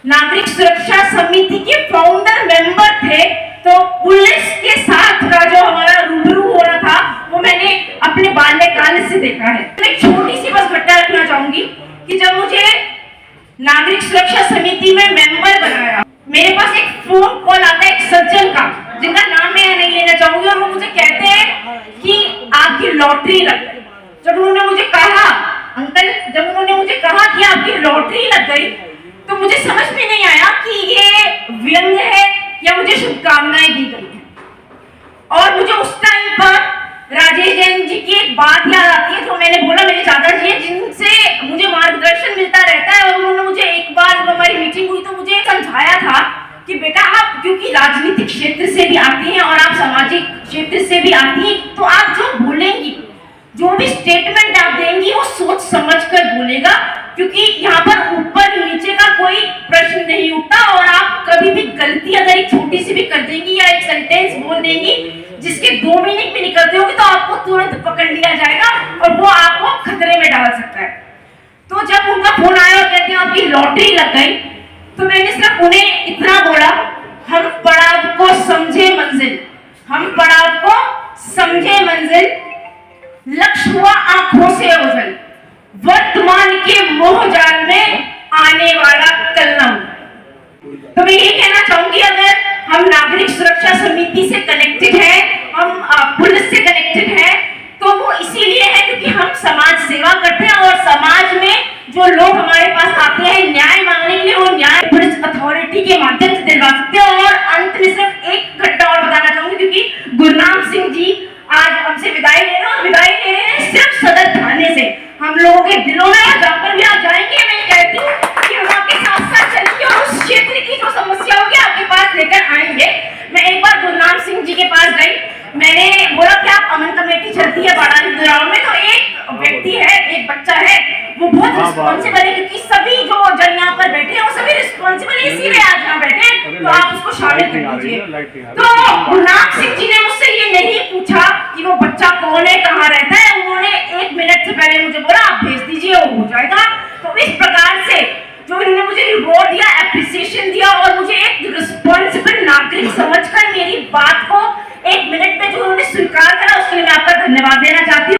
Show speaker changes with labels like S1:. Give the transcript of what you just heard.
S1: नागरिक सुरक्षा समिति के फाउंडर मेंबर थे, तो पुलिस के साथ का जो हमारा रूबरू हो रहा था वो मैंने अपने बाल्यकाल से देखा है। मैं एक छोटी सी बस घटना रखना चाहूंगी कि जब मुझे नागरिक सुरक्षा समिति में मेंबर बनाया, मेरे पास एक फोन कॉल आता है एक सज्जन का, जिनका नाम मैं नहीं लेना चाहूंगी, और वो मुझे कहते हैं कि आपकी लॉटरी लग गई। जब उन्होंने मुझे कहा अंकल, जब उन्होंने मुझे कहा कि आपकी लॉटरी लग गई, तो मुझे समझ में नहीं आया कि ये व्यंग है या मुझे शुभकामनाएं दी गई है। और मुझे उस टाइम पर राजेश जैन जी की एक बात याद आती है, जो मैंने बोला मेरे दादाजी हैं जिनसे मुझे मार्गदर्शन मिलता रहता है, और उन्होंने मुझे एक बार जब हमारी मीटिंग हुई तो मुझे समझाया था कि बेटा आप क्योंकि राजनीतिक क्षेत्र से भी आती हैं और आप सामाजिक क्षेत्र से भी आती हैं, तो आप जो बोलेंगी, जो भी स्टेटमेंट आप देंगी वो सोच समझ कर बोलेगा, क्योंकि यहाँ पर ऊपर नीचे का कोई प्रश्न नहीं उठता। और आप कभी भी गलती अगर एक छोटी सी भी कर देंगी या एक सेंटेंस बोल देंगी जिसके 2 मीनिंग भी निकलते होंगे, तो आपको तुरंत पकड़ लिया जाएगा और वो आपको खतरे में डाल सकता है। तो जब उनका फोन आया और कहते हैं आपकी लॉटरी लग गई, तो मैंने सिर्फ उन्हें इतना बोला, हम पड़ाव को समझे मंजिल, हम पड़ाव को समझे मंजिल, लक्ष्य हुआ आंखों से ओझल, वर्तमान के मोह जाल में आने वाला कल न हो। तो मैं ये कहना चाहूंगी, अगर हम नागरिक सुरक्षा समिति से कनेक्टेड हैं, हम पुलिस से कनेक्टेड हैं, तो वो इसीलिए है क्योंकि हम समाज सेवा करते हैं, और समाज में जो लोग हमारे पास आते हैं न्याय मांगने के लिए, वो न्याय पुलिस अथॉरिटी के माध्यम से दिलवा सकते हैं। और अंत में सिर्फ एक घटना और बताना चाहूंगी, क्योंकि गुरनाम सिंह जी आज हमसे विदाई ले रहे हैं सिर्फ सदर थाने से। हम लोगों के दिलों में जहाँ पर भी आप जाएंगे, मैं कहती हूँ कि हम आपके साथ साथ चलेंगे और उस क्षेत्र की जो समस्या होगी आपके पास लेकर आएंगे। मैं एक बार गुरनाम सिंह जी के पास गई, मैंने बोला कि आप अमन कमेटी चलती है बाड़ानी ग्राउंड में, तो एक व्यक्ति है, एक बच्चा है, वो बहुत रिस्पॉन्सिबल है, क्योंकि सभी जो जन यहाँ पर बैठे हैं वो सभी रिस्पॉन्सिबल है, इसीलिए आज यहाँ बैठे हैं, तो आप उसको शामिल कर लीजिए। तो गुरनाम सिंह जी ने मुझसे ये नहीं पूछा कि वो बच्चा कौन है, कहाँ रहता है, उन्होंने 1 मिनट से पहले मुझे बोला आप भेज दीजिए, वो हो जाएगा। तो इस प्रकार से जो इन्होंने मुझे रिवॉर्ड दिया, एप्रिसिएशन दिया, और मुझे एक रिस्पॉन्सिबल नागरिक समझकर मेरी बात को 1 मिनट में जो उन्होंने स्वीकार करा, उसके लिए मैं आपका धन्यवाद देना चाहती हूँ।